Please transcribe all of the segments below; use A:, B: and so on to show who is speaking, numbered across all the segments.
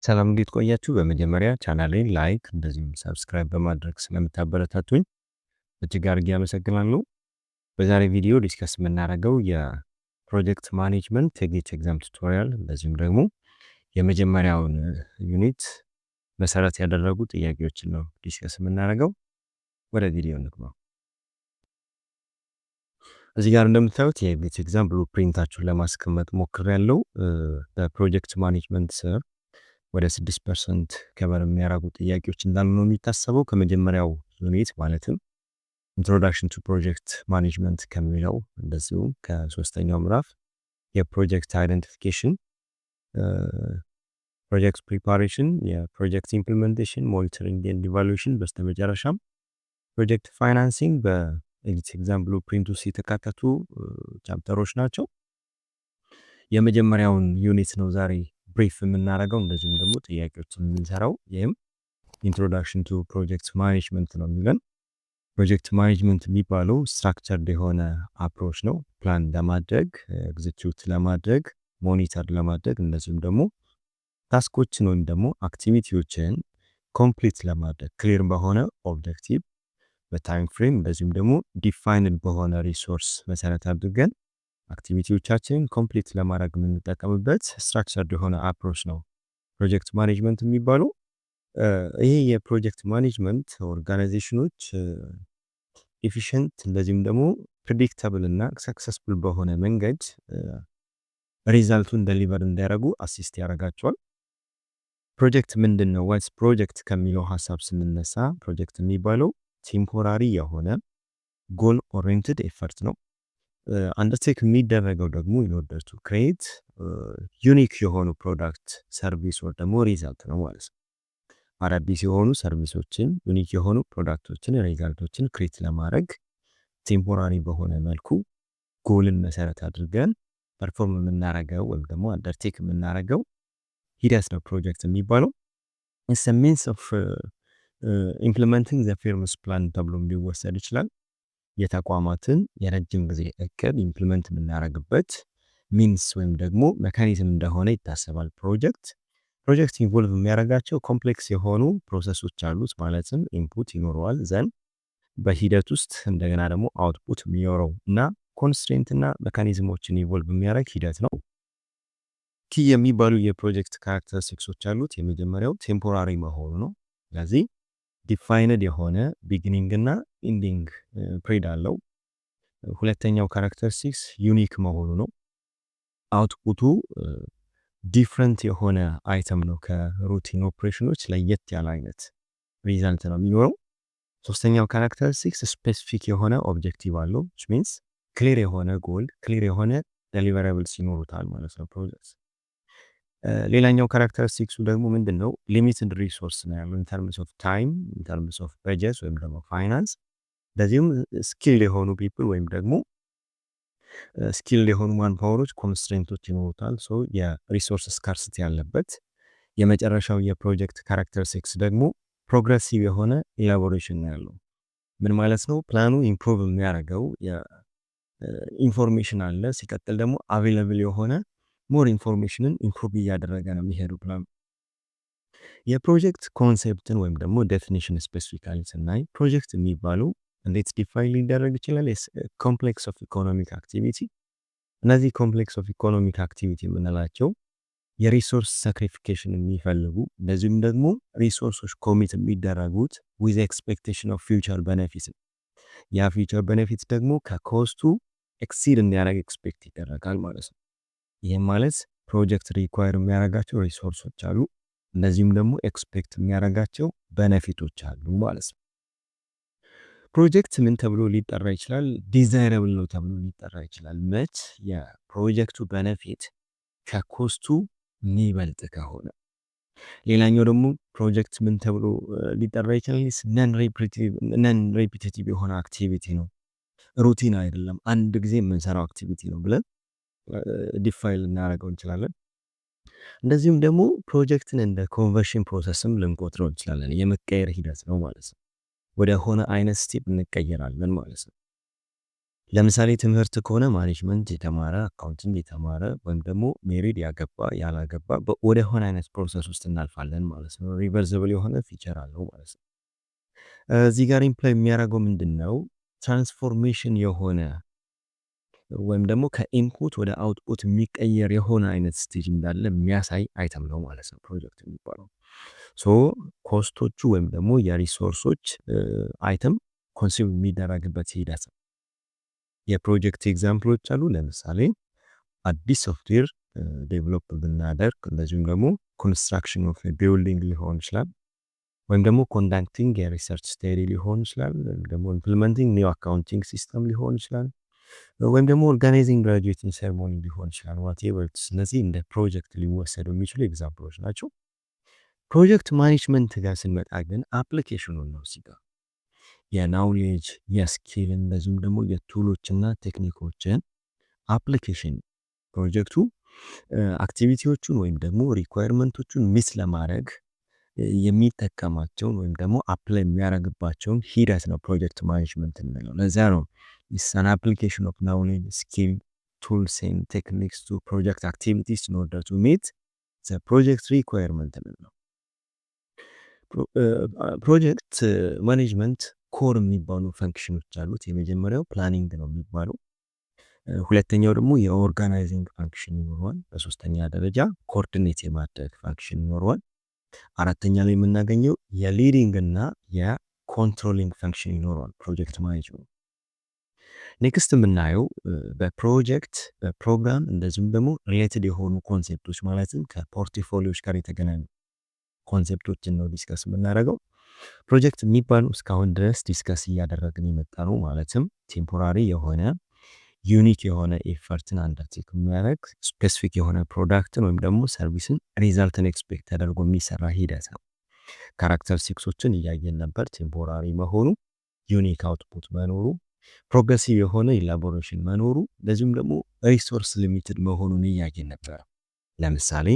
A: ሰላም እንዴት ቆያችሁ? በመጀመሪያ ቻናሌን ላይክ እንደዚሁም ሰብስክራይብ በማድረግ ስለምታበረታቱኝ እጅግ አድርጌ አመሰግናለሁ። በዛሬ ቪዲዮ ዲስከስ የምናደርገው የፕሮጀክት ማኔጅመንት ቴክኒክ ኤግዛም ቱቶሪያል እንደዚሁም ደግሞ የመጀመሪያውን ዩኒት መሰረት ያደረጉ ጥያቄዎችን ነው ዲስከስ የምናደርገው። ወደ ቪዲዮ እንግባ። እዚህ ጋር እንደምታዩት የቴክኒክ ኤግዛም ብሉፕሪንታችሁን ለማስቀመጥ ሞክሬያለሁ። በፕሮጀክት ማኔጅመንት ስር ወደ 6% ከበር የሚያደርጉ ጥያቄዎች እንዳሉ ነው የሚታሰበው። ከመጀመሪያው ዩኒት ማለትም ኢንትሮዳክሽን ቱ ፕሮጀክት ማኔጅመንት ከሚለው እንደዚሁም ከሶስተኛው ምዕራፍ የፕሮጀክት አይደንቲፊኬሽን፣ ፕሮጀክት ፕሪፓሬሽን፣ የፕሮጀክት ኢምፕሊሜንቴሽን፣ ሞኒተሪንግ ኤንድ ኢቫሉዌሽን፣ በስተመጨረሻም ፕሮጀክት ፋይናንሲንግ በኤግዚት ኤግዛም ብሉፕሪንት ውስጥ የተካተቱ ቻፕተሮች ናቸው። የመጀመሪያውን ዩኒት ነው ዛሬ ብሪፍ የምናደርገው እንደዚሁም ደግሞ ጥያቄዎችን የምንሰራው። ይህም ኢንትሮዳክሽን ቱ ፕሮጀክት ማኔጅመንት ነው የሚለን። ፕሮጀክት ማኔጅመንት የሚባለው ስትራክቸርድ የሆነ አፕሮች ነው። ፕላን ለማድረግ ኤግዚኪዩት ለማድረግ ሞኒተር ለማድረግ እንደዚሁም ደግሞ ታስኮችን ወይም ደግሞ አክቲቪቲዎችን ኮምፕሊት ለማድረግ ክሊር በሆነ ኦብጀክቲቭ በታይም ፍሬም እንደዚሁም ደግሞ ዲፋይንድ በሆነ ሪሶርስ መሰረት አድርገን አክቲቪቲዎቻችንን ኮምፕሊት ለማድረግ የምንጠቀምበት ስትራክቸርድ የሆነ አፕሮች ነው ፕሮጀክት ማኔጅመንት የሚባለው። ይሄ የፕሮጀክት ማኔጅመንት ኦርጋናይዜሽኖች ኤፊሽንት እንደዚሁም ደግሞ ፕሬዲክታብል እና ሰክሰስፉል በሆነ መንገድ ሪዛልቱን ደሊቨር እንዲያደርጉ አሲስት ያደርጋቸዋል። ፕሮጀክት ምንድን ነው? ዋትስ ፕሮጀክት ከሚለው ሀሳብ ስንነሳ ፕሮጀክት የሚባለው ቴምፖራሪ የሆነ ጎል ኦሪየንትድ ኤፈርት ነው። አንደርስቴክ የሚደረገው ደግሞ ኢንኦርደር ቱ ክሬት ዩኒክ የሆኑ ፕሮዳክት ሰርቪስ ወይ ደግሞ ሪዛልት ነው ማለት ነው። አዳዲስ የሆኑ ሰርቪሶችን ዩኒክ የሆኑ ፕሮዳክቶችን ሪዛልቶችን ክሬት ለማድረግ ቴምፖራሪ በሆነ መልኩ ጎልን መሰረት አድርገን ፐርፎርም የምናደርገው ወይም ደግሞ አንደርስቴክ የምናደርገው ሂደት ነው ፕሮጀክት የሚባለው። ኢትስ ኤ ሚንስ ኦፍ ኢምፕሊመንቲንግ ዘ ፊርምስ ፕላን ተብሎ ሊወሰድ ይችላል። የተቋማትን የረጅም ጊዜ እቅድ ኢምፕሊመንት የምናደርግበት ሚንስ ወይም ደግሞ ሜካኒዝም እንደሆነ ይታሰባል። ፕሮጀክት ኢንቮልቭ የሚያደርጋቸው ኮምፕሌክስ የሆኑ ፕሮሰሶች አሉት። ማለትም ኢንፑት ይኖረዋል፣ ዘን በሂደት ውስጥ እንደገና ደግሞ አውትፑት የሚኖረው እና ኮንስትሬንት እና ሜካኒዝሞችን ኢንቮልቭ የሚያደርግ ሂደት ነው። ኪ የሚባሉ የፕሮጀክት ካራክተሪስቲክሶች አሉት። የመጀመሪያው ቴምፖራሪ መሆኑ ነው። ስለዚህ ዲፋይንድ የሆነ ቢጊኒንግ እና ኢንዲንግ ፕሪድ አለው። ሁለተኛው ካራክተሪስቲክስ ዩኒክ መሆኑ ነው። አውትፑቱ ዲፍረንት የሆነ አይተም ነው። ከሩቲን ኦፕሬሽኖች ለየት ያለ አይነት ሪዛልት ነው የሚኖረው። ሶስተኛው ካራክተሪስቲክስ ስፔሲፊክ የሆነ ኦብጀክቲቭ አለው። which means ክሊር የሆነ ጎል ክሊር የሆነ ዴሊቨራብልስ ይኖሩታል ማለት ነው ፕሮጀክት። ሌላኛው ካራክተሪስቲክሱ ደግሞ ምንድነው? ሊሚትድ ሪሶርስ ነው ያለው ኢንተርምስ ኦፍ ታይም ኢንተርምስ ኦፍ በጀት ወይም ደግሞ ፋይናንስ። እንደዚሁም ስኪል የሆኑ ፒፕል ወይም ደግሞ ስኪል የሆኑ ማን ፓወሮች ኮንስትሬንቶች ይኖሩታል። ሶ የሪሶርስ ስካርሲቲ ያለበት። የመጨረሻው የፕሮጀክት ካራክተሪስቲክስ ደግሞ ፕሮግሬሲቭ የሆነ ኢላቦሬሽን ነው ያለው። ምን ማለት ነው? ፕላኑ ኢምፕሩቭ የሚያደርገው ኢንፎርሜሽን አለ። ሲቀጥል ደግሞ አቬይላብል የሆነ ሞር ኢንፎርሜሽንን ኢምፕሩቭ እያደረገ ነው የሚሄደው ፕላኑ። የፕሮጀክት ኮንሴፕትን ወይም ደግሞ ዴፊኒሽን ስፔሲፊካሊ ስናይ ፕሮጀክት የሚባለው እንዴት ዲፋይን ሊደረግ ይችላል? ኮምፕሌክስ ኦፍ ኢኮኖሚክ አክቲቪቲ። እነዚህ ኮምፕሌክስ ኦፍ ኢኮኖሚክ አክቲቪቲ የምንላቸው የሪሶርስ ሳክሪፊኬሽን የሚፈልጉ እንደዚሁም ደግሞ ሪሶርሶች ኮሚት የሚደረጉት ዊዝ ኤክስፔክቴሽን ኦፍ ፊውቸር ቤኔፊት። ያ ፊውቸር ቤኔፊት ደግሞ ከኮስቱ ኤክሲድ እንዲያደርግ ኤክስፔክት ይደረጋል ማለት ነው። ይህም ማለት ፕሮጀክት ሪኳየር የሚያደርጋቸው ሪሶርሶች አሉ፣ እንደዚሁም ደግሞ ኤክስፔክት የሚያደርጋቸው ቤኔፊቶች አሉ ማለት ነው። ፕሮጀክት ምን ተብሎ ሊጠራ ይችላል? ዲዛይረብል ነው ተብሎ ሊጠራ ይችላል። መች የፕሮጀክቱ ቤኔፊት ከኮስቱ የሚበልጥ ከሆነ። ሌላኛው ደግሞ ፕሮጀክት ምን ተብሎ ሊጠራ ይችላል? ነን ሬፒቲቲቭ የሆነ አክቲቪቲ ነው፣ ሩቲን አይደለም፣ አንድ ጊዜ የምንሰራው አክቲቪቲ ነው ብለን ዲፋይን ልናደርገው እንችላለን። እንደዚሁም ደግሞ ፕሮጀክትን እንደ ኮንቨርሽን ፕሮሰስም ልንቆጥረው እንችላለን። የመቀየር ሂደት ነው ማለት ነው። ወደ ሆነ አይነት ስቴፕ እንቀየራለን ማለት ነው። ለምሳሌ ትምህርት ከሆነ ማኔጅመንት የተማረ አካውንቲንግ የተማረ ወይም ደግሞ ሜሪድ ያገባ ያላገባ ወደ ሆነ አይነት ፕሮሰስ ውስጥ እናልፋለን ማለት ነው። ሪቨርሲብል የሆነ ፊቸር አለው ማለት ነው። እዚህ ጋር ኢምፕላይ የሚያደርገው ምንድን ነው? ትራንስፎርሜሽን የሆነ ወይም ደግሞ ከኢንፑት ወደ አውትፑት የሚቀየር የሆነ አይነት ስቴጅ እንዳለ የሚያሳይ አይተም ነው ማለት ነው ፕሮጀክት የሚባለው። ሶ ኮስቶቹ ወይም ደግሞ የሪሶርሶች አይተም ኮንሱም የሚደረግበት ሂደት ነው። የፕሮጀክት ኤግዛምፕሎች አሉ። ለምሳሌ አዲስ ሶፍትዌር ዴቨሎፕ ብናደርግ እንደዚሁም ደግሞ ኮንስትራክሽን ኦፍ ቢልዲንግ ሊሆን ይችላል፣ ወይም ደግሞ ኮንዳክቲንግ የሪሰርች ስቴዲ ሊሆን ይችላል፣ ወይም ደግሞ ኢምፕሊመንቲንግ ኒው አካውንቲንግ ሲስተም ሊሆን ይችላል፣ ወይም ደግሞ ኦርጋናይዚንግ ግራጁዌቲንግ ሴሬሞኒ ሊሆን ይችላል። ዋትኤቨር። ስለዚህ እንደ ፕሮጀክት ሊወሰዱ የሚችሉ ኤግዛምፕሎች ናቸው። ፕሮጀክት ማኔጅመንት ጋር ስንመጣ ግን አፕሊኬሽኑን ነው እዚህ ጋር የናውሌጅ የስኪል እንደዚሁም ደግሞ የቱሎችና ቴክኒኮችን አፕሊኬሽን ፕሮጀክቱ አክቲቪቲዎቹን ወይም ደግሞ ሪኳየርመንቶቹን ሚስ ለማድረግ የሚጠቀማቸውን ወይም ደግሞ አፕላይ የሚያደርግባቸውን ሂደት ነው ፕሮጀክት ማኔጅመንት እንለው። ለዚያ ነው ኢትስ አን አፕሊኬሽን ኦፍ ናውሌጅ ስኪል ቱልስ ኤንድ ቴክኒክስ ቱ ፕሮጀክት አክቲቪቲስ ኢን ኦርደር ቱ ሚት ዘ ፕሮጀክት ሪኳየርመንት እንለው። ፕሮጀክት ማኔጅመንት ኮር የሚባሉ ፈንክሽኖች አሉት። የመጀመሪያው ፕላኒንግ ነው የሚባለው። ሁለተኛው ደግሞ የኦርጋናይዚንግ ፋንክሽን ይኖረዋል። በሶስተኛ ደረጃ ኮኦርዲኔት የማድረግ ፋንክሽን ይኖረዋል። አራተኛ ላይ የምናገኘው የሊዲንግ እና የኮንትሮሊንግ ፋንክሽን ይኖረዋል ፕሮጀክት ማኔጅመንት። ኔክስት የምናየው በፕሮጀክት በፕሮግራም እንደዚሁም ደግሞ ሪሌትድ የሆኑ ኮንሴፕቶች ማለትም ከፖርትፎሊዮች ጋር የተገናኙ ኮንሴፕቶችን ነው ዲስከስ የምናደርገው። ፕሮጀክት የሚባሉ እስካሁን ድረስ ዲስከስ እያደረግን የመጣ ነው። ማለትም ቴምፖራሪ የሆነ ዩኒክ የሆነ ኤፈርትን አንደርቴክ የሚያደርግ ስፔሲፊክ የሆነ ፕሮዳክትን ወይም ደግሞ ሰርቪስን ሪዛልትን ኤክስፔክት ተደርጎ የሚሰራ ሂደት ነው። ካራክተሪስቲክሶችን እያየን ነበር። ቴምፖራሪ መሆኑ፣ ዩኒክ አውትፑት መኖሩ፣ ፕሮግረሲቭ የሆነ ኢላቦሬሽን መኖሩ፣ እንደዚሁም ደግሞ ሪሶርስ ሊሚትድ መሆኑን እያየን ነበር። ለምሳሌ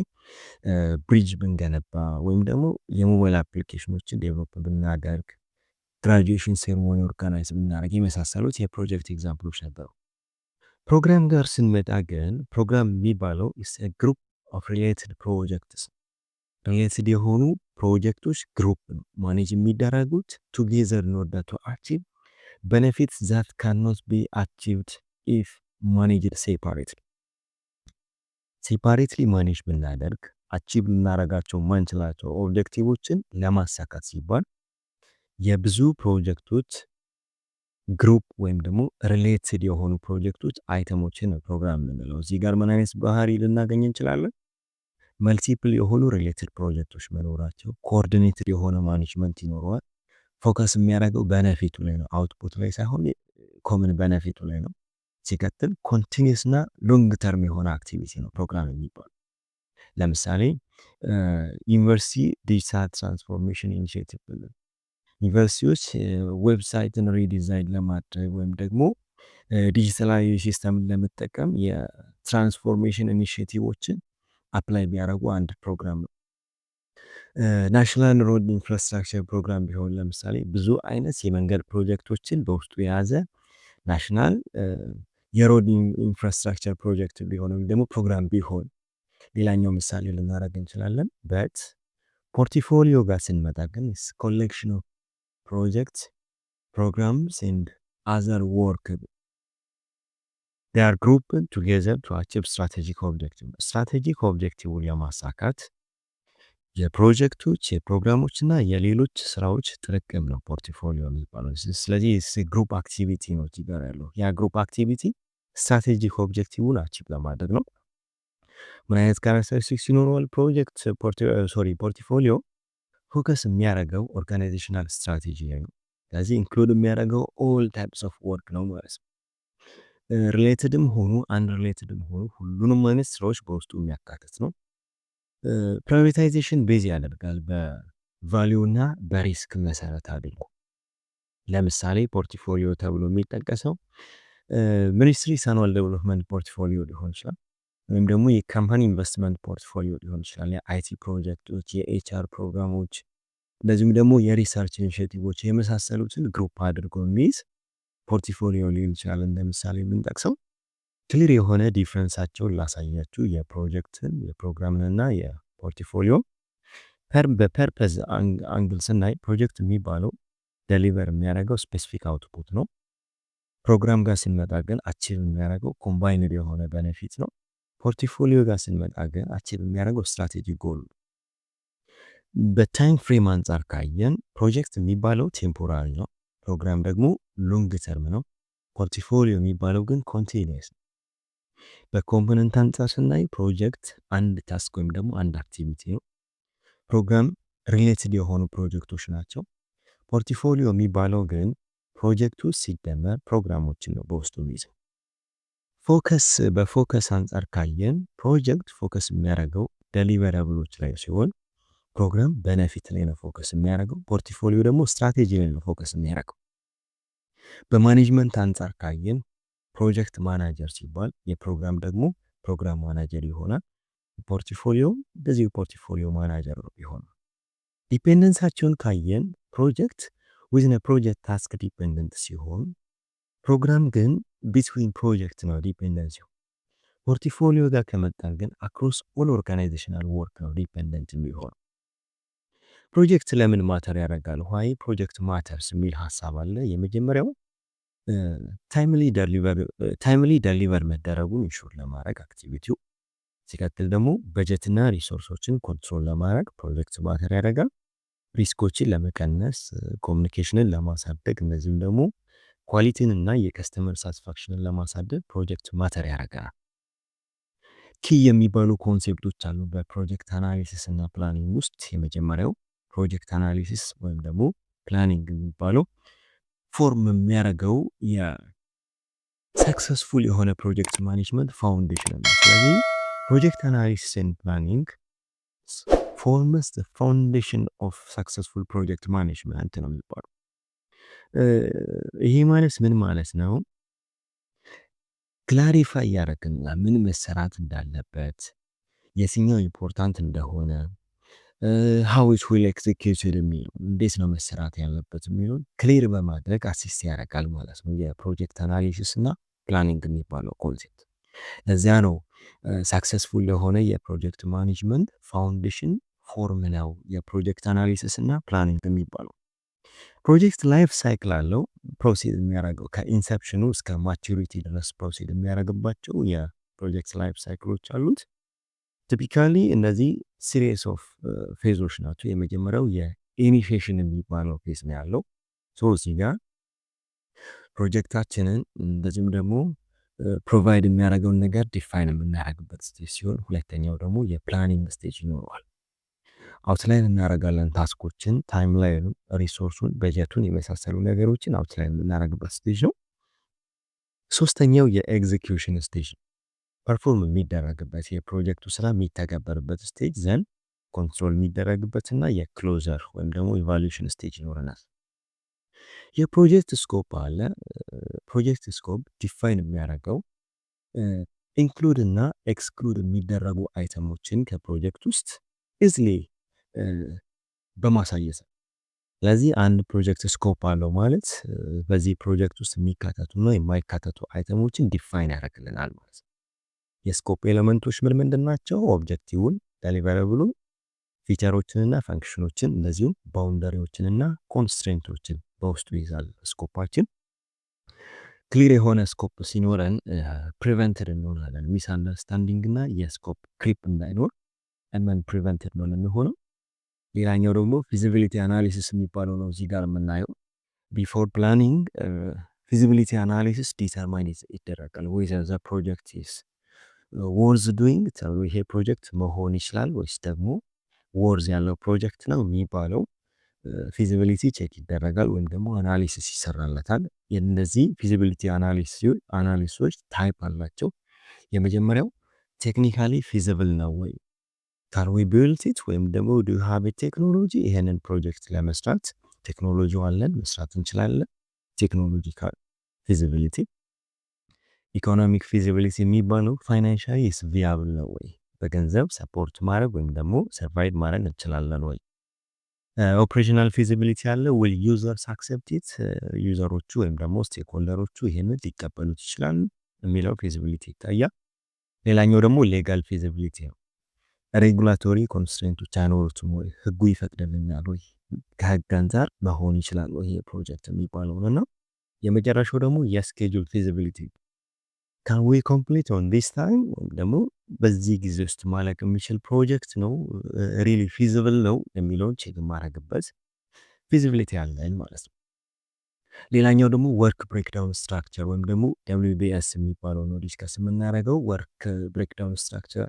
A: ብሪጅ ብንገነባ ወይም ደግሞ የሞባይል አፕሊኬሽኖችን ዴቨሎፕ ብናደርግ፣ ግራጁዌሽን ሴሬሞኒ ኦርጋናይዝ ብናደርግ የመሳሰሉት የፕሮጀክት ኤግዛምፕሎች ነበሩ። ፕሮግራም ጋር ስንመጣ ግን ፕሮግራም የሚባለው ኢስ ኤ ግሩፕ ኦፍ ሪሌትድ ፕሮጀክትስ፣ ሪሌትድ የሆኑ ፕሮጀክቶች ግሩፕ ነው ማኔጅ የሚደረጉት ቱጌዘር ኢን ኦርደር ቱ አቺቭ ቤኔፊትስ ዛት ካንኖት ቢ አቺቭድ ኢፍ ማኔጅድ ሴፓሬትሊ። ሴፓሬትሊ ማኔጅ ብናደርግ አቺቭ ልናደርጋቸው ማንችላቸው ኦብጀክቲቮችን ለማሳካት ሲባል የብዙ ፕሮጀክቶች ግሩፕ ወይም ደግሞ ሪሌትድ የሆኑ ፕሮጀክቶች አይተሞችን ነው ፕሮግራም የምንለው። እዚህ ጋር ምን አይነት ባህሪ ልናገኝ እንችላለን? መልቲፕል የሆኑ ሪሌትድ ፕሮጀክቶች መኖራቸው፣ ኮኦርዲኔትድ የሆነ ማኔጅመንት ይኖረዋል። ፎከስ የሚያደርገው በነፊቱ ላይ ነው፣ አውትፑት ላይ ሳይሆን ኮመን በነፊቱ ላይ ነው። ሲቀጥል ኮንቲኒየስ እና ሎንግ ተርም የሆነ አክቲቪቲ ነው ፕሮግራም የሚባለው። ለምሳሌ ዩኒቨርሲቲ ዲጂታል ትራንስፎርሜሽን ኢኒሼቲቭ ብለን ዩኒቨርሲቲዎች ዌብሳይትን ሪዲዛይን ለማድረግ ወይም ደግሞ ዲጂታላዊ ሲስተምን ለመጠቀም የትራንስፎርሜሽን ኢኒሼቲቮችን አፕላይ ቢያደርጉ አንድ ፕሮግራም ነው። ናሽናል ሮድ ኢንፍራስትራክቸር ፕሮግራም ቢሆን ለምሳሌ ብዙ አይነት የመንገድ ፕሮጀክቶችን በውስጡ የያዘ ናሽናል የሮድ ኢንፍራስትራክቸር ፕሮጀክት ቢሆን ወይም ደግሞ ፕሮግራም ቢሆን ሌላኛው ምሳሌ ልናደርግ እንችላለን። በት ፖርትፎሊዮ ጋር ስንመጣ ግን ኮሌክሽን ኦፍ ፕሮጀክትስ ፕሮግራምስ ኤንድ አዘር ወርክ they are grouped together to achieve strategic objective። ስትራቴጂክ ኦብጀክቲቭን ለማሳካት የፕሮጀክቶች የፕሮግራሞች እና የሌሎች ስራዎች ጥርቅም ነው ፖርትፎሊዮ የሚባለው። ስለዚህ ግሩፕ አክቲቪቲ ነው እዚህ ጋር ያለው። ያ ግሩፕ አክቲቪቲ ስትራቴጂክ ኦብጀክቲቭን አቺቭ ለማድረግ ነው። ምን አይነት ካራክተሪስቲክስ ይኖረዋል? ፖርትፎሊዮ ፎከስ የሚያደርገው ኦርጋናይዜሽናል ስትራቴጂ ላይ ነው። ስለዚህ ኢንክሉድ የሚያደርገው ኦል ታይፕስ ኦፍ ወርክ ነው ማለት ነው። ሪሌትድም ሆኑ አንሪሌትድም ሆኑ ሁሉንም አይነት ስራዎች በውስጡ የሚያካትት ነው። ፕራዮሪታይዜሽን ቤዝ ያደርጋል በቫሊዩ እና በሪስክ መሰረት አድርጎ። ለምሳሌ ፖርትፎሊዮ ተብሎ የሚጠቀሰው ሚኒስትሪስ አኑዋል ዴቨሎፕመንት ፖርትፎሊዮ ሊሆን ይችላል፣ ወይም ደግሞ የካምፓኒ ኢንቨስትመንት ፖርትፎሊዮ ሊሆን ይችላል። የአይቲ ፕሮጀክቶች፣ የኤችአር ፕሮግራሞች፣ እንደዚሁም ደግሞ የሪሰርች ኢኒሼቲቮች የመሳሰሉትን ግሩፕ አድርጎ የሚይዝ ፖርትፎሊዮ ሊሆን ይችላል እንደምሳሌ ብንጠቅሰው ክሊር የሆነ ዲፍረንሳቸውን ላሳያችሁ የፕሮጀክትን የፕሮግራምንና የፖርትፎሊዮ በፐርፐዝ አንግል ስናይ ፕሮጀክት የሚባለው ደሊቨር የሚያደርገው ስፔሲፊክ አውትፑት ነው። ፕሮግራም ጋር ስንመጣ ግን አቺቭ የሚያደርገው ኮምባይንድ የሆነ ቤኔፊት ነው። ፖርትፎሊዮ ጋር ስንመጣ ግን አቺቭ የሚያደርገው ስትራቴጂክ ጎል ነው። በታይም ፍሬም አንጻር ካየን ፕሮጀክት የሚባለው ቴምፖራሪ ነው። ፕሮግራም ደግሞ ሎንግ ተርም ነው። ፖርትፎሊዮ የሚባለው ግን ኮንቲኒየስ ነው። በኮምፖነንት አንጻር ስናይ ፕሮጀክት አንድ ታስክ ወይም ደግሞ አንድ አክቲቪቲ ነው። ፕሮግራም ሪሌትድ የሆኑ ፕሮጀክቶች ናቸው። ፖርትፎሊዮ የሚባለው ግን ፕሮጀክቱ ሲደመር ፕሮግራሞችን ነው በውስጡ የሚይዘው። በፎከስ አንጻር ካየን ፕሮጀክት ፎከስ የሚያደርገው ዴሊቨራብሎች ላይ ሲሆን ፕሮግራም ቤኔፊት ላይ ነው ፎከስ የሚያደርገው። ፖርትፎሊዮ ደግሞ ስትራቴጂ ላይ ነው ፎከስ የሚያደርገው። በማኔጅመንት አንጻር ካየን ፕሮጀክት ማናጀር ሲባል የፕሮግራም ደግሞ ፕሮግራም ማናጀር ይሆናል። ፖርትፎሊዮ እንደዚህ ፖርትፎሊዮ ማናጀር ነው ይሆናል። ዲፔንደንሳቸውን ካየን ፕሮጀክት ዊዝን ፕሮጀክት ታስክ ዲፔንደንት ሲሆን ፕሮግራም ግን ቢትዊን ፕሮጀክት ነው ዲፔንደንሲው። ፖርትፎሊዮ ጋር ከመጣን ግን አክሮስ ኦል ኦርጋናይዜሽናል ወርክ ነው ዲፔንደንት የሚሆነው። ፕሮጀክት ለምን ማተር ያደርጋል? ዋይ ፕሮጀክት ማተርስ የሚል ሀሳብ አለ። የመጀመሪያው ታይምሊ ደሊቨር መደረጉን ኢንሹር ለማድረግ አክቲቪቲው። ሲቀጥል ደግሞ በጀትና ሪሶርሶችን ኮንትሮል ለማድረግ ፕሮጀክት ማተር ያደርጋል። ሪስኮችን ለመቀነስ፣ ኮሚኒኬሽንን ለማሳደግ፣ እነዚህም ደግሞ ኳሊቲን እና የከስተመር ሳቲስፋክሽንን ለማሳደግ ፕሮጀክት ማተር ያደርጋል። ኪ የሚባሉ ኮንሴፕቶች አሉ በፕሮጀክት አናሊሲስ እና ፕላኒንግ ውስጥ። የመጀመሪያው ፕሮጀክት አናሊሲስ ወይም ደግሞ ፕላኒንግ የሚባለው ፎርም የሚያደርገው የሰክሰስፉል የሆነ ፕሮጀክት ማኔጅመንት ፋውንዴሽን ነው። ስለዚህ ፕሮጀክት አናሊሲስ ኤንድ ፕላኒንግ ፎርምስ ዘ ፋውንዴሽን ኦፍ ሰክሰስፉል ፕሮጀክት ማኔጅመንት ነው የሚባለው። ይሄ ማለት ምን ማለት ነው? ክላሪፋይ ያደርግና ምን መሰራት እንዳለበት፣ የትኛው ኢምፖርታንት እንደሆነ፣ how it will executed የሚለው እንዴት ነው መሰራት ያለበት የሚለው ክሊር በማድረግ አሲስት ያደርጋል ማለት ነው የፕሮጀክት አናሊሲስ እና ፕላኒንግ የሚባለው ኮንሴፕት። ለዚያ ነው ሳክሰስፉል የሆነ የፕሮጀክት ማኔጅመንት ፋውንዴሽን ፎርም ነው የፕሮጀክት አናሊሲስ እና ፕላኒንግ የሚባለው። ፕሮጀክት ላይፍ ሳይክል አለው። ፕሮሲድ የሚያደርገው ከኢንሰፕሽኑ እስከ ማቹሪቲ ድረስ ፕሮሲድ የሚያደርግባቸው የፕሮጀክት ላይፍ ሳይክሎች አሉት። ቲፒካሊ እነዚህ ሲሪየስ ኦፍ ፌዞች ናቸው። የመጀመሪያው የኢኒሺዬሽን የሚባለው ፌዝ ነው ያለው። እዚህ ጋር ፕሮጀክታችንን እንደዚህም ደግሞ ፕሮቫይድ የሚያደርገውን ነገር ዲፋይን የምናደርግበት ስቴጅ ሲሆን፣ ሁለተኛው ደግሞ የፕላኒንግ ስቴጅ ይኖረዋል። አውትላይን እናደርጋለን ታስኮችን፣ ታይም ላይን፣ ሪሶርሱን፣ በጀቱን የመሳሰሉ ነገሮችን አውትላይን የምናደርግበት ስቴጅ ነው። ሶስተኛው የኤግዚኪዩሽን ስቴጅ ነው። ፐርፎርም የሚደረግበት የፕሮጀክቱ ስራ የሚተገበርበት ስቴጅ፣ ዘን ኮንትሮል የሚደረግበትና የክሎዘር ወይም ደግሞ ኢቫሉዌሽን ስቴጅ ይኖረናል። የፕሮጀክት ስኮፕ አለ። ፕሮጀክት ስኮፕ ዲፋይን የሚያደርገው ኢንክሉድ እና ኤክስክሉድ የሚደረጉ አይተሞችን ከፕሮጀክት ውስጥ ኢዝሊ በማሳየት ነው። ስለዚህ አንድ ፕሮጀክት ስኮፕ አለው ማለት በዚህ ፕሮጀክት ውስጥ የሚካተቱና የማይካተቱ አይተሞችን ዲፋይን ያደርግልናል ማለት ነው። የስኮፕ ኤሌመንቶች ምንድን ናቸው? ኦብጀክቲቭን፣ ዴሊቨረብሉን፣ ፊቸሮችንና ፈንክሽኖችን እንደዚሁም ባውንደሪዎችንና ኮንስትሬንቶችን በውስጡ ይዛል ስኮፓችን። ክሊር የሆነ ስኮፕ ሲኖረን ፕሪቨንትድ እንሆናለን። ሚስ አንደርስታንዲንግ እና የስኮፕ ክሪፕ እንዳይኖር እመን ፕሪቨንትድ ነው የሚሆነው። ሌላኛው ደግሞ ፊዚቢሊቲ አናሊሲስ የሚባለው ነው እዚህ ጋር የምናየው። ቢፎር ፕላኒንግ ፊዚቢሊቲ አናሊሲስ ዲተርማይን ይደረጋል። ዌዘር ዘ ፕሮጀክት ኢዝ ወርዝ ዱይንግ፣ ይሄ ፕሮጀክት መሆን ይችላል ወይስ ደግሞ ወርዝ ያለው ፕሮጀክት ነው የሚባለው ፊዚቢሊቲ ቼክ ይደረጋል ወይም ደግሞ አናሊሲስ ይሰራለታል። የነዚህ ፊዚቢሊቲ አናሊሲሶች ታይፕ አላቸው። የመጀመሪያው ቴክኒካሊ ፊዚብል ነው ወይ፣ ካን ዊ ቢልድ ኢት፣ ወይም ደግሞ ዱ ዩ ሃቭ ቴክኖሎጂ፣ ይሄንን ፕሮጀክት ለመስራት ቴክኖሎጂ አለን መስራት እንችላለን። ቴክኖሎጂካል ፊዚቢሊቲ። ኢኮኖሚክ ፊዚቢሊቲ የሚባለው ፋይናንሻሊ ኢስ ቪያብል ነው ወይ፣ በገንዘብ ሰፖርት ማድረግ ወይም ደግሞ ሰርቫይቭ ማድረግ እንችላለን ወይ። ኦፕሬሽናል ፊዚቢሊቲ አለ ዊል ዩዘርስ አክሰፕት ኢት ዩዘሮቹ ወይም ደግሞ ስቴክሆልደሮቹ ይህንን ሊቀበሉት ይችላሉ የሚለው ፊዚቢሊቲ ይታያል። ሌላኛው ደግሞ ሌጋል ፊዚቢሊቲ ነው። ሬጉላቶሪ ኮንስትሬንቶች አይኖሩትም ወይ? ህጉ ይፈቅድልኛል ወይ? ከህግ አንጻር መሆን ይችላል ወይ ይሄ ፕሮጀክት የሚባለው ነው። የመጨረሻው ደግሞ የስኬጁል ፊዚቢሊቲ ካን ዊ ኮምፕሊት ኦን ዲስ ታይም ደግሞ በዚህ ጊዜ ውስጥ ማለቅ የሚችል ፕሮጀክት ነው ሪሊ ፊዚብል ነው የሚለውን ቼክ ማድረግበት ፊዚቢሊቲ አለን ማለት ነው። ሌላኛው ደግሞ ወርክ ብሬክዳውን ስትራክቸር ወይም ደግሞ WBS የሚባለው ነው ዲስከስ የምናደርገው። ወርክ ብሬክዳውን ስትራክቸር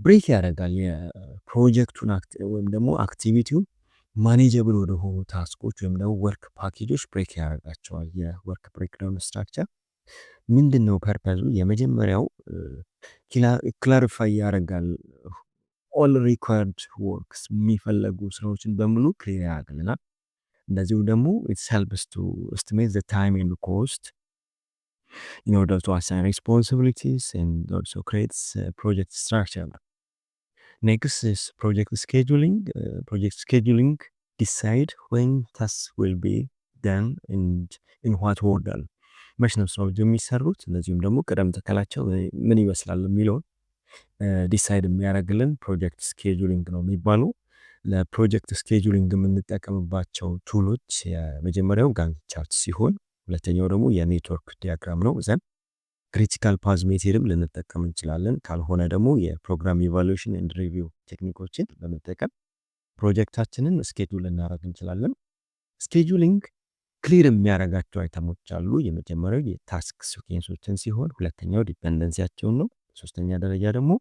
A: ብሬክ ያደርጋል የፕሮጀክቱን ወይም ደግሞ አክቲቪቲውን ማኔጀብል ወደሆኑ ታስኮች ወይም ደግሞ ወርክ ፓኬጆች ብሬክ ያደርጋቸዋል። የወርክ ብሬክዳውን ስትራክቸር ምንድን ነው ፐርፐዙ? የመጀመሪያው ክላሪፋይ ያደርጋል ኦል ሪኳርድ ወርክስ የሚፈለጉ ስራዎችን በሙሉ ክሊር ያደርግልናል። እንደዚሁ ደግሞ ኢትስ ሄልፕስ ቱ ኤስቲሜት ዘ ታይም ኤንድ ኮስት in order to assign responsibilities and also creates project structure. Next is project scheduling. Project scheduling decide when tasks will be done and in what order. መች ነው ስራዎች የሚሰሩት እንደዚሁም ደግሞ ቅደም ተከተላቸው ምን ይመስላል የሚለውን ዲሳይድ የሚያደርግልን ፕሮጀክት ስኬጁሊንግ ነው የሚባለው። ለፕሮጀክት ስኬጁሊንግ የምንጠቀምባቸው ቱሎች የመጀመሪያው ጋንት ቻርት ሲሆን ሁለተኛው ደግሞ የኔትወርክ ዲያግራም ነው። ዘን ክሪቲካል ፓዝ ሜቴድም ልንጠቀም እንችላለን። ካልሆነ ደግሞ የፕሮግራም ኢቫሉዌሽን ኤንድ ሪቪው ቴክኒኮችን በመጠቀም ፕሮጀክታችንን ስኬጁል ልናደርግ እንችላለን። ስኬጁሊንግ ክሊር የሚያደርጋቸው አይተሞች አሉ። የመጀመሪያው የታስክ ሲኩዌንሶችን ሲሆን ሁለተኛው ዲፔንደንሲያቸውን ነው። ሶስተኛ ደረጃ ደግሞ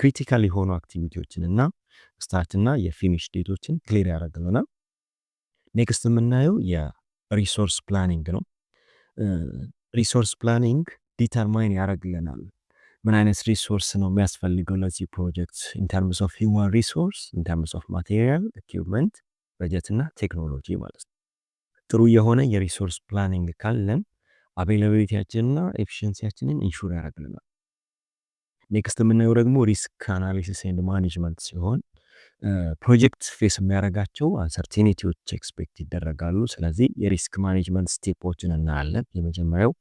A: ክሪቲካል የሆኑ አክቲቪቲዎችን እና ስታርት እና የፊኒሽ ዴቶችን ክሊር ያደርግልናል። ኔክስት የምናየው የሪሶርስ ፕላኒንግ ነው። ሪሶርስ ፕላኒንግ ዲተርማይን ያደርግልናል ምን አይነት ሪሶርስ ነው የሚያስፈልገው ለዚህ ፕሮጀክት ኢን ተርምስ ኦፍ ሂውማን ሪሶርስ፣ ኢን ተርምስ ኦፍ ማቴሪያል፣ ኢኩዊፕመንት፣ በጀት እና ቴክኖሎጂ ማለት ነው። ጥሩ የሆነ የሪሶርስ ፕላኒንግ ካለን አቬይላቢሊቲያችንና ኤፊሽንሲያችንን ኢንሹር ያደርግልናል። ኔክስት የምናየው ደግሞ ሪስክ አናሊሲስ ኤንድ ማኔጅመንት ሲሆን ፕሮጀክት ፌስ የሚያደርጋቸው አንሰርቴኒቲዎች ኤክስፔክት ይደረጋሉ። ስለዚህ የሪስክ ማኔጅመንት ስቴፖችን እናያለን። የመጀመሪያው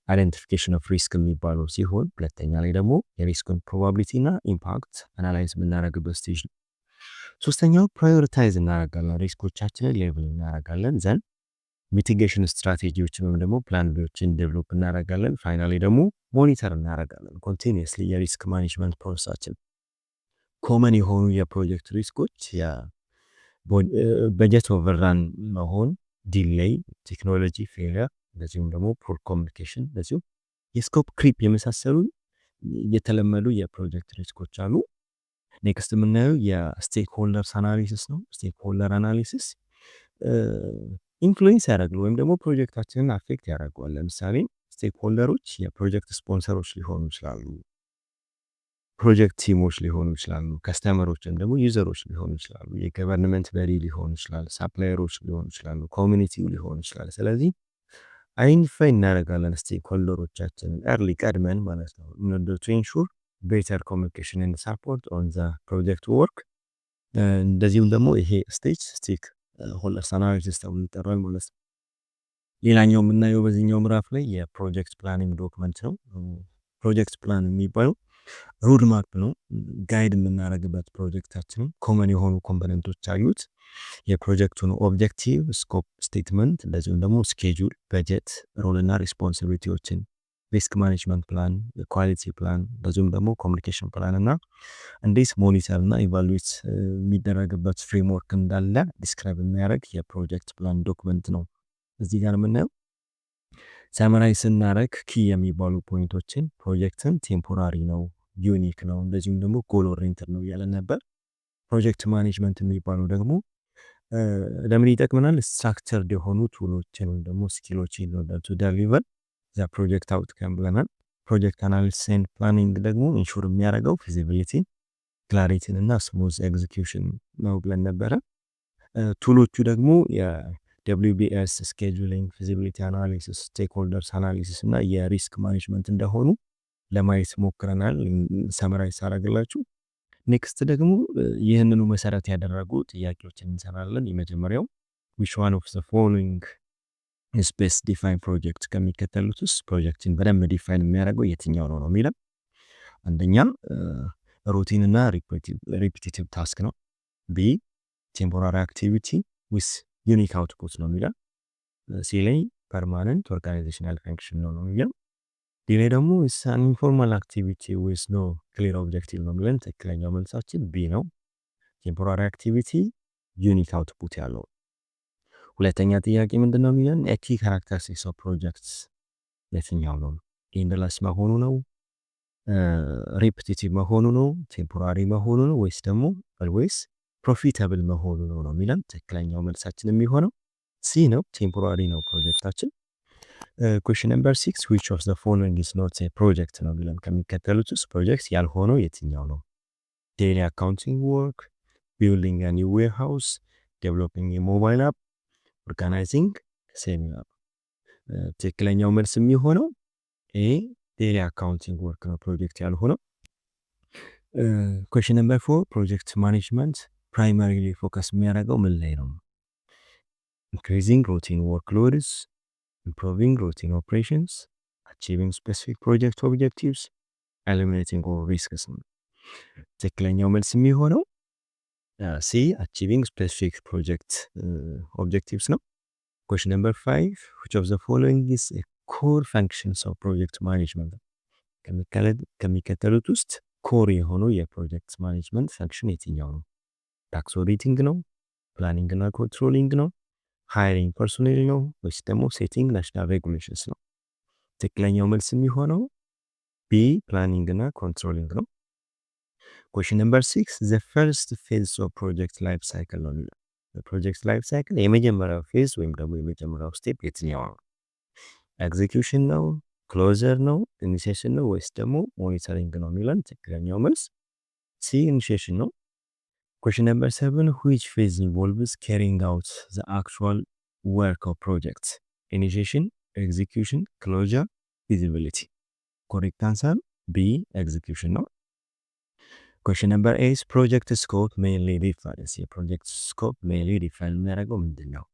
A: አይደንቲፊኬሽን ኦፍ ሪስክ የሚባለው ሲሆን ሁለተኛ ላይ ደግሞ የሪስክን ፕሮባቢሊቲ እና ኢምፓክት አናላይዝ የምናደርግበት ስቴጅ ነው። ሶስተኛው ፕራዮሪታይዝ እናደርጋለን፣ ሪስኮቻችንን ሌብል እናደርጋለን። ዘን ሚቲጌሽን ስትራቴጂዎችን ወይም ደግሞ ፕላን ቢዎችን ዴቨሎፕ እናደርጋለን። ፋይናሊ ደግሞ ሞኒተር እናደርጋለን ኮንቲኒየስሊ የሪስክ ማኔጅመንት ፕሮሰሳችን። ኮመን የሆኑ የፕሮጀክት ሪስኮች በጀት ኦቨርራን መሆን፣ ዲሌይ፣ ቴክኖሎጂ ፌሊየር፣ እንደዚሁም ደግሞ ፑር ኮሚኒኬሽን፣ እንደዚሁም የስኮፕ ክሪፕ የመሳሰሉ የተለመዱ የፕሮጀክት ሪስኮች አሉ። ኔክስት የምናየው የስቴክ ሆልደርስ አናሊሲስ ነው። ስቴክ ሆልደር አናሊሲስ ኢንፍሉዌንስ ያደርጋል ወይም ደግሞ ፕሮጀክታችንን አፌክት ያደርገዋል። ለምሳሌ ስቴክ ሆልደሮች የፕሮጀክት ስፖንሰሮች ሊሆኑ ይችላሉ፣ ፕሮጀክት ቲሞች ሊሆኑ ይችላሉ፣ ከስተመሮች ወይም ደግሞ ዩዘሮች ሊሆኑ ይችላሉ፣ የገቨርንመንት በዲ ሊሆኑ ይችላል፣ ሳፕላየሮች ሊሆኑ ይችላሉ፣ ኮሚኒቲው ሊሆኑ ይችላል። ስለዚህ አይደንቲፋይ እናደርጋለን ስቴክ ሆልደሮቻችንን ኤርሊ ቀድመን ማለት ነው in order to ensure better communication and support on the project work። እንደዚሁም ደግሞ ይሄ ስቴጅ ስቴክ ሆልደርስ አናሊሲስ ተብሎ ይጠራል ማለት ነው። ሌላኛው የምናየው በዚህኛው ምዕራፍ ላይ የፕሮጀክት ፕላኒንግ ዶክመንት ነው። ፕሮጀክት ፕላን የሚባለው ሮድ ማፕ ነው፣ ጋይድ የምናደርግበት ፕሮጀክታችንን። ኮመን የሆኑ ኮምፖነንቶች አሉት። የፕሮጀክቱን ኦብጀክቲቭ፣ ስኮፕ ስቴትመንት፣ እንደዚሁም ደግሞ ስኬጁል፣ በጀት፣ ሮል እና ሪስፖንሲቢሊቲዎችን፣ ሪስክ ማኔጅመንት ፕላን፣ ኳሊቲ ፕላን፣ እንደዚሁም ደግሞ ኮሚኒኬሽን ፕላን እና እንዴት ሞኒተር እና ኢቫሉዌት የሚደረግበት ፍሬምወርክ እንዳለ ዲስክራይብ የሚያደርግ የፕሮጀክት ፕላን ዶክመንት ነው። እዚህ ጋር የምናየው ሳመራይዝ ስናደርግ ኪ የሚባሉ ፖይንቶችን ፕሮጀክትን ቴምፖራሪ ነው፣ ዩኒክ ነው፣ እንደዚሁም ደግሞ ጎል ኦሪየንትድ ነው እያለን ነበር። ፕሮጀክት ማኔጅመንት የሚባለው ደግሞ ለምን ይጠቅመናል? ስትራክቸርድ የሆኑ ቱሎችን ወይም ደግሞ ስኪሎችን ቱ ዴሊቨር ዛ ፕሮጀክት አውትካም ብለናል። ፕሮጀክት አናሊሲስ ኤንድ ፕላኒንግ ደግሞ ኢንሹር የሚያደርገው ፊዚቢሊቲን፣ ክላሪቲን እና ስሙዝ ኤግዚኪዩሽን ነው ብለን ነበረ። ቱሎቹ ደግሞ የWBS ስኬጁሊንግ፣ ፊዚቢሊቲ አናሊሲስ፣ ስቴክሆልደርስ አናሊሲስ እና የሪስክ ማኔጅመንት እንደሆኑ ለማየት ሞክረናል። ሰመራይዝ አደረግላችሁ። ኔክስት ደግሞ ይህንኑ መሰረት ያደረጉ ጥያቄዎችን እንሰራለን። የመጀመሪያው which one of the following is best defined project ከሚከተሉት ውስጥ ፕሮጀክትን በደንብ ዲፋይን የሚያደርገው የትኛው ነው የሚለው። አንደኛ ሩቲን እና ሪፒቲቲቭ ታስክ ነው። ቢ ቴምፖራሪ አክቲቪቲ ዊዝ ዩኒክ አውትፑት ነው የሚለው። ሲ ላይ ፐርማነንት ኦርጋናይዜሽናል ፈንክሽን ነው የሚለው። ዲ ላይ ደግሞ አን ኢንፎርማል አክቲቪቲ ዊዝ ኖ ክሊር ኦብጀክቲቭ ነው የሚለን። ትክክለኛው መልሳችን ቢ ነው። ቴምፖራሪ አክቲቪቲ ዩኒክ አውትፑት ያለው። ሁለተኛ ጥያቄ ምንድነው የሚለን? ኪ ካራክተሪስቲክስ ኦፍ ፕሮጀክትስ የትኛው ነው? ኢንድለስ መሆኑ ነው፣ ሪፒቲቲቭ መሆኑ ነው፣ ቴምፖራሪ መሆኑ ነው ወይስ ደግሞ ኦልዌይስ ፕሮፊታብል መሆኑ ነው የሚለን። ትክክለኛው መልሳችን የሚሆነው ሲ ነው፣ ቴምፖራሪ ነው ፕሮጀክታችን። ኩዌስችን ነምበር 6 which of the following is not a project ነው የሚለን። ከሚከተሉት ውስጥ ፕሮጀክት ያልሆነው የትኛው ነው? ዴይሊ አካውንቲንግ ወርክ፣ ቢልዲንግ a new warehouse፣ ዴቨሎፒንግ a mobile app፣ ኦርጋናይዚንግ ሴሚናር። ትክክለኛው መልስ የሚሆነው ኤ ዴይሊ አካውንቲንግ ወርክ ነው ፕሮጀክት ያልሆነው። ኩዌስችን ነምበር 4 ፕሮጀክት ማኔጅመንት ፕራይማሪሊ ፎከስ የሚያደርገው ምን ላይ ነው? ኢንክሪዚንግ ሩቲን ወርክሎድስ፣ ኢምፕሩቪንግ ሩቲን ኦፕሬሽንስ፣ አቺቪንግ ስፔሲፊክ ፕሮጀክት ኦብጀክቲቭስ፣ ኤሊሚኔቲንግ ኦል ሪስክስ ነው። ትክክለኛው መልስ የሚሆነው ሲ አቺቪንግ ስፔሲፊክ ፕሮጀክት ኦብጀክቲቭስ ነው። ኩዌስችን ነምበር 5 which of the following is a core functions of project management ከሚከተሉት ውስጥ ኮር የሆነው የፕሮጀክት ማኔጅመንት ፈንክሽን የትኛው ነው? ታክስ ኦዲቲንግ ነው፣ ፕላኒንግ እና ኮንትሮሊንግ ነው፣ ሃይሪንግ ፐርሶኔል ነው ወይስ ደግሞ ሴቲንግ ናሽናል ሬጉሌሽንስ ነው? ትክክለኛው መልስ የሚሆነው ቢ ፕላኒንግ እና ኮንትሮሊንግ ነው። ኩዌስችን ነምበር 6 the first phase of project life cycle ነው የሚለው። ፕሮጀክት ላይፍ ሳይክል የመጀመሪያው ፌዝ ወይም ደግሞ የመጀመሪያው ስቴፕ የትኛው ነው? ኤግዚኪዩሽን ነው፣ ክሎዘር ነው፣ ኢኒሺዬሽን ነው ወይስ ደግሞ ሞኒተሪንግ ነው የሚለን። ትክክለኛው መልስ ሲ ኢኒሺዬሽን ነው። ኩዌስችን ነምበር 7 which phase involves carrying out the actual work of project? ኢኒሺዬሽን፣ ኤግዚኪዩሽን፣ ክሎዘር፣ ፊዚቢሊቲ። ኮሬክት አንሰር ቢ ኤግዚኪዩሽን ነው። ኩዌስችን ነምበር 8 ፕሮጀክት ስኮፕ ሜይንሊ ዲፋይንስ የፕሮጀክት ስኮፕ ሜይንሊ ዲፋይን የሚያደርገው ምንድን ነው?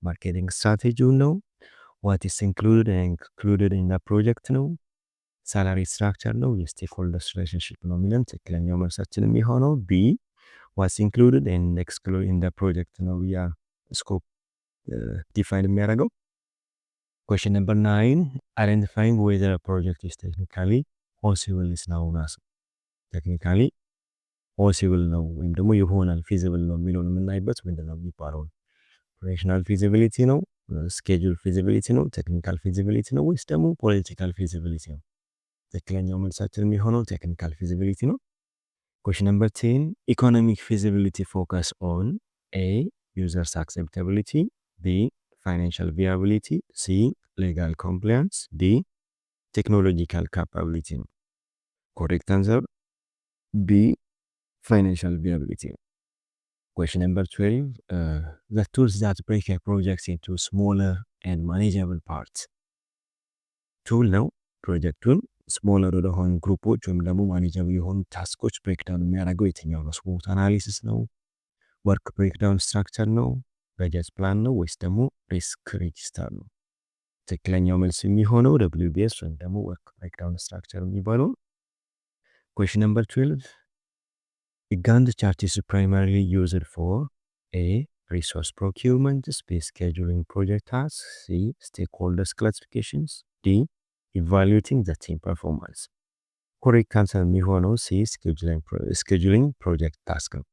A: ማርኬቲንግ ስትራቴጂውን ነው፣ ዋት ኢስ ኢንክሉድድ ኢን ዘ ፕሮጀክት ነው፣ ሳላሪ ስትራክቸር ነው፣ የስቴክሆልደርስ ሪሌሽንሺፕ ነው የሚለን። ትክክለኛው መልሳችን የሚሆነው ቢ ዋትስ ኢንክሉድድ ኤንድ ኤክስክሉድድ ኢን ዘ ፕሮጀክት ነው ያ ስኮፕ ዲፋይን የሚያደርገው። ኩዌስችን ነምበር 9 አይደንቲፋይንግ ዌዘር ፕሮጀክት ኢስ ቴክኒካሊ ፖሲብል ኢዝ ናውን አስ ቴክኒካሊ ፖሲብል ነው ወይም ደግሞ ይሆናል ፊዚብል ነው የሚለውን የምናይበት ምንድን ነው የሚባለው? ኦፕሬሽናል ፊዚቢሊቲ ነው፣ ስኬጁል ፊዚቢሊቲ ነው፣ ቴክኒካል ፊዚቢሊቲ ነው ወይስ ደግሞ ፖለቲካል ፊዚቢሊቲ ነው? ትክክለኛው መልሳችን የሚሆነው ቴክኒካል ፊዚቢሊቲ ነው። ኩዌስችን ነምበር 10 ኢኮኖሚክ ፊዚቢሊቲ ፎከስ ኦን ኤ ዩዘርስ አክሴፕታቢሊቲ፣ ቢ ፋይናንሻል ቪያቢሊቲ፣ ሲ ሌጋል ኮምፕላያንስ፣ ዲ ቴክኖሎጂካል ካፓቢሊቲ ነው። ኮሬክት አንሰር ቢ financial viability. Question number 12 the tools that break a project into smaller and manageable parts. ቱል ነው ፕሮጀክቱን ስሞለር ወደሆኑ ግሩፖች ወይም ደግሞ ማኔጀብል የሆኑ ታስኮች ብሬክዳውን የሚያደርገው የትኛው ነው? ስሞት አናሊሲስ ነው፣ ወርክ ብሬክዳውን ስትራክቸር ነው፣ በጀት ፕላን ነው ወይስ ደግሞ ሪስክ ሬጂስተር ነው? ትክክለኛው መልስ የሚሆነው WBS ወይም ደግሞ ወርክ ብሬክዳውን ስትራክቸር የሚባለው። Question number 12 a Gantt chart is primarily used for A resource procurement, space scheduling project tasks, C stakeholders classifications, D evaluating the team performance. ኮሬክት አንሰር የሚሆነው ሲ scheduling project task ነው።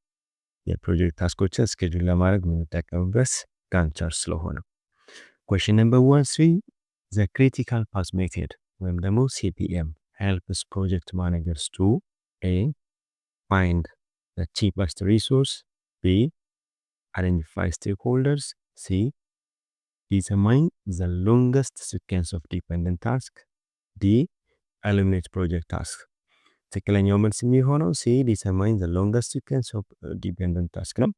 A: የፕሮጀክት ታስኮችን ስኬጁል ለማድረግ የምንጠቀምበት ጋንት ቻርት ስለሆነ። Question number 13 the critical path method ወይም ደግሞ CPM helps project managers to A find the cheapest resource, B identify stakeholders, C determine the longest sequence of dependent tasks, D eliminate project tasks. ትክክለኛው መልስ የሚሆነው C determine the longest sequence of dependent tasks ነው።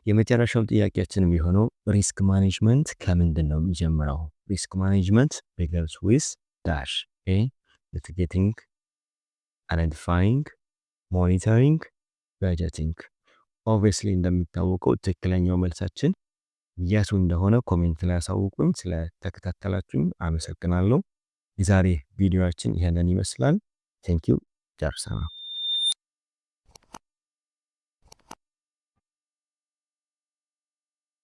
A: የመጨረሻው ጥያቄያችን የሚሆነው ሪስክ ማኔጅመንት ከምንድን ነው የሚጀምረው? ሪስክ ማኔጅመንት begins with dash A mitigating, identifying, ሞኒተሪንግ፣ በጀቲንግ። ኦብቪየስሊ እንደሚታወቀው ትክክለኛው መልሳችን የቱ እንደሆነ ኮሜንት ላይ አሳውቁኝ። ስለተከታተላችሁኝ አመሰግናለሁ። የዛሬ ቪዲዮአችን ይሄንን ይመስላል። ቴንኪው ጨርሰናል።